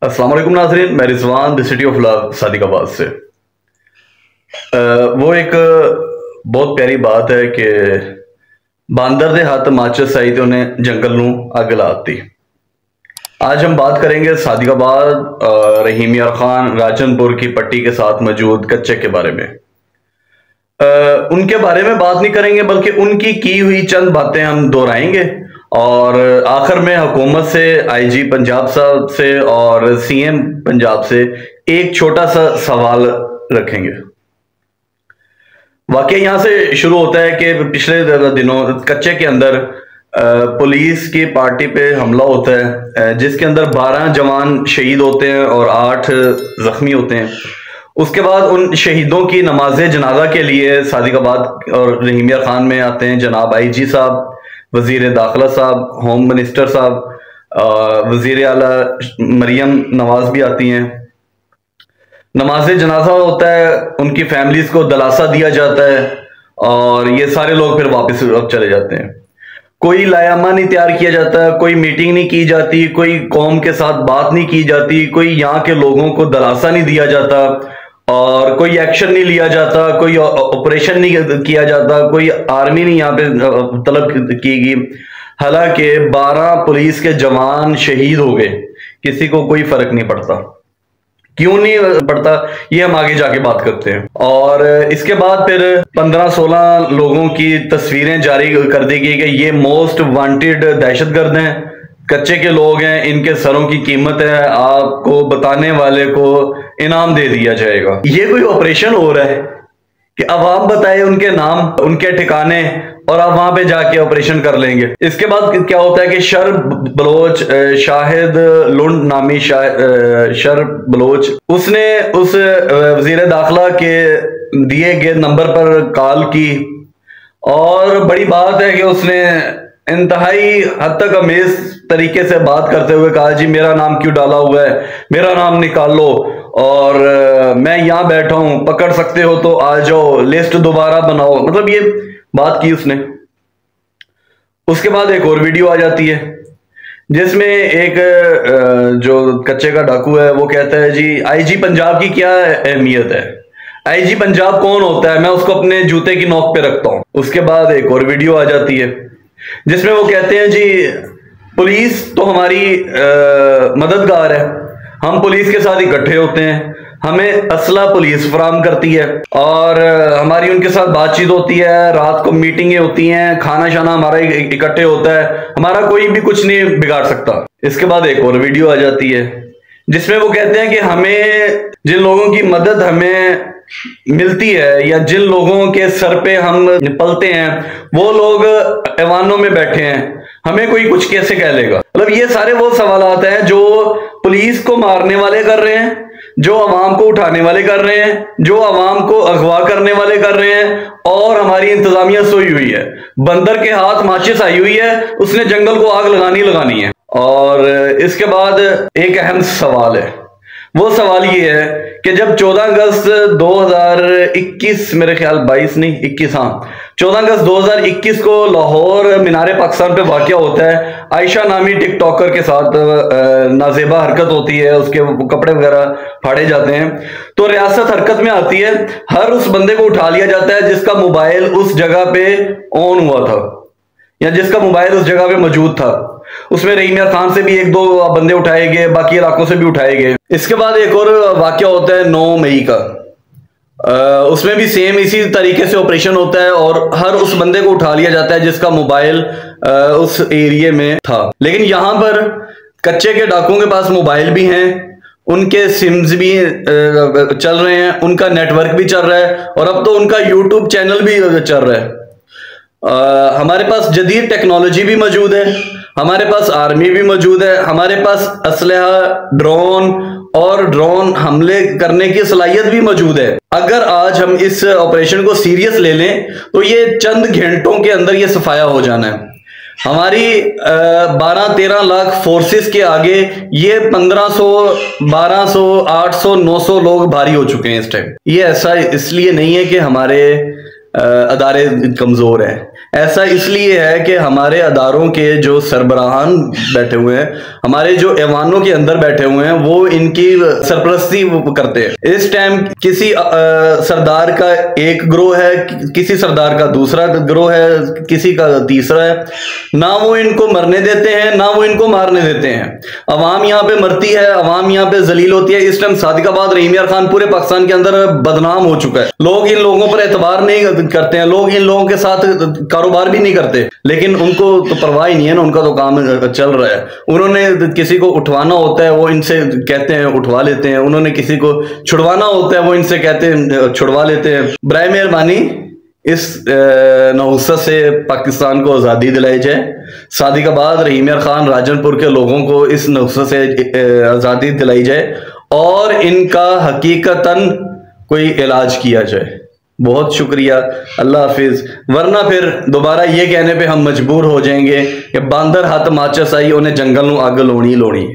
अस्सलाम वालेकुम नाज़रीन, मैं Rizwan the city of love Sadiqabad से। वो एक बहुत प्यारी बात है कि बांदर दे हाथ माचिस आई तो उन्हें जंगल नूं अग लाती। आज हम बात करेंगे सादिकाबाद रहीम यार खान राजनपुर की पट्टी के साथ मौजूद कच्चे के बारे में। उनके बारे में बात नहीं करेंगे बल्कि उनकी की हुई चंद बातें हम दोहराएंगे और आखिर में हुकूमत से, आईजी पंजाब साहब से और सीएम पंजाब से एक छोटा सा सवाल रखेंगे। वाकई यहां से शुरू होता है कि पिछले दिनों कच्चे के अंदर पुलिस की पार्टी पे हमला होता है जिसके अंदर 12 जवान शहीद होते हैं और 8 जख्मी होते हैं। उसके बाद उन शहीदों की नमाज जनाजा के लिए सादिकाबाद और रहीम यार खान में आते हैं जनाब आईजी साहब, वजीर दाखिला साहब, होम मिनिस्टर साहब, वजीर आला मरियम नवाज भी आती हैं। नमाज जनाजा होता है, उनकी फैमिलीज को दिलासा दिया जाता है और ये सारे लोग फिर वापस चले जाते हैं। कोई लायामा नहीं तैयार किया जाता, कोई मीटिंग नहीं की जाती, कोई कौम के साथ बात नहीं की जाती, कोई यहाँ के लोगों को दिलासा नहीं दिया जाता और कोई एक्शन नहीं लिया जाता, कोई ऑपरेशन नहीं किया जाता, कोई आर्मी नहीं यहाँ पे तलब की गई। हालांकि 12 पुलिस के जवान शहीद हो गए, किसी को कोई फर्क नहीं पड़ता। क्यों नहीं पड़ता ये हम आगे जाके बात करते हैं। और इसके बाद फिर 15-16 लोगों की तस्वीरें जारी कर दी गई कि ये मोस्ट वांटेड दहशतगर्द हैं, कच्चे के लोग हैं, इनके सरों की कीमत है, आपको बताने वाले को इनाम दे दिया जाएगा। ये कोई ऑपरेशन हो रहा है कि अब आप बताए उनके नाम, उनके ठिकाने और आप वहां पे जाके ऑपरेशन कर लेंगे। इसके बाद क्या होता है कि शर बलोच, शाहिद लुंड नामी शर बलोच, उसने उस वजीर दाखिला के दिए गए नंबर पर कॉल की और बड़ी बात है कि उसने इंतहाई हद तक अमेज तरीके से बात करते हुए कहा, जी मेरा नाम क्यों डाला हुआ है, मेरा नाम निकाल लो और मैं यहाँ बैठा हूं, पकड़ सकते हो तो आ जाओ, लिस्ट दोबारा बनाओ। मतलब ये बात की उसने। उसके बाद एक और वीडियो आ जाती है जिसमें एक जो कच्चे का डाकू है वो कहता है, जी आईजी पंजाब की क्या अहमियत है, आईजी पंजाब कौन होता है, मैं उसको अपने जूते की नोक पे रखता हूं। उसके बाद एक और वीडियो आ जाती है जिसमें वो कहते हैं, जी पुलिस तो हमारी मददगार है, हम पुलिस के साथ इकट्ठे होते हैं, हमें असला पुलिस फराम करती है और हमारी उनके साथ बातचीत होती है, रात को मीटिंगें होती हैं, खाना शाना हमारा इकट्ठे होता है, हमारा कोई भी कुछ नहीं बिगाड़ सकता। इसके बाद एक और वीडियो आ जाती है जिसमें वो कहते हैं कि हमें जिन लोगों की मदद हमें मिलती है या जिन लोगों के सर पे हम पलते हैं वो लोग ऐवानों में बैठे हैं, हमें कोई कुछ कैसे कह लेगा। मतलब ये सारे वो सवालात हैं जो पुलिस को मारने वाले कर रहे हैं, जो अवाम को उठाने वाले कर रहे हैं, जो अवाम को अगवा करने वाले कर रहे हैं और हमारी इंतजामिया सोई हुई है, बंदर के हाथ माचिस आई हुई है, उसने जंगल को आग लगानी है। और इसके बाद एक अहम सवाल है, वो सवाल ये है कि जब 14 अगस्त 2021, मेरे ख्याल 22 नहीं 21, हाँ 14 अगस्त 2021 को लाहौर मीनारे पाकिस्तान पे वाकया होता है, आयशा नामी टिकटॉकर के साथ नाजेबा हरकत होती है, उसके कपड़े वगैरह फाड़े जाते हैं, तो रियासत हरकत में आती है, हर उस बंदे को उठा लिया जाता है जिसका मोबाइल उस जगह पे ऑन हुआ था या जिसका मोबाइल उस जगह पे मौजूद था। उसमें रहीम यार खान से भी 1-2 बंदे उठाए गए, बाकी इलाकों से भी उठाए गए। इसके बाद एक और वाकया होता है 9 मई का, उसमें भी सेम इसी तरीके से ऑपरेशन होता है और हर उस बंदे को उठा लिया जाता है जिसका मोबाइल उस एरिया में था। लेकिन यहाँ पर कच्चे के डाकुओं के पास मोबाइल भी हैं, उनके सिम्स भी चल रहे हैं, उनका नेटवर्क भी चल रहा है और अब तो उनका यूट्यूब चैनल भी चल रहा है। हमारे पास जदीद टेक्नोलॉजी भी मौजूद है, हमारे पास आर्मी भी मौजूद है, हमारे पास असलहा, ड्रोन और ड्रोन हमले करने की सलाहियत भी मौजूद है। अगर आज हम इस ऑपरेशन को सीरियस ले लें तो ये चंद घंटों के अंदर ये सफाया हो जाना है। हमारी 12-13 लाख फोर्सेस के आगे ये 1500, 1200, 800, 900 लोग भारी हो चुके हैं इस टाइम। ये ऐसा इसलिए नहीं है कि हमारे अदारे कमज़ोर हैं। ऐसा इसलिए है कि हमारे अदारों के जो सरबराहान बैठे हुए हैं, हमारे जो ऐवानों के अंदर बैठे हुए हैं, वो इनकी सरपरस्ती करते हैं। इस टाइम किसी सरदार का एक ग्रोह है, किसी सरदार का दूसरा ग्रोह है, किसी का तीसरा है। ना वो इनको मरने देते हैं, ना वो इनको मारने देते हैं। अवाम यहाँ पे मरती है, अवाम यहाँ पे जलील होती है। इस टाइम सादिकाबाद रहीम यार खान पूरे पाकिस्तान के अंदर बदनाम हो चुका है। लोग इन लोगों पर एतबार नहीं करते हैं, लोग इन लोगों के साथ कारोबार भी नहीं करते, लेकिन उनको तो परवाह ही नहीं है ना, उनका तो काम चल रहा है। उन्होंने किसी को उठवाना होता है, वो इनसे कहते हैं उठवा लेते हैं। उन्होंने किसी को छुड़वाना होता है, वो इनसे कहते हैं छुड़वा लेते हैं। बराए मेहरबानी इस नहुसत से पाकिस्तान को आज़ादी दिलाई जाए। सादिकाबाद रहीम यार खान राजनपुर के लोगों को इस नहुसत से आज़ादी दिलाई जाए और इनका हकीकतन कोई इलाज किया जाए। बहुत शुक्रिया, अल्लाह हाफिज। वरना फिर दोबारा ये कहने पे हम मजबूर हो जाएंगे कि बांदर हाथ माचस आई, उन्हें जंगल में आग लोनी लोनी।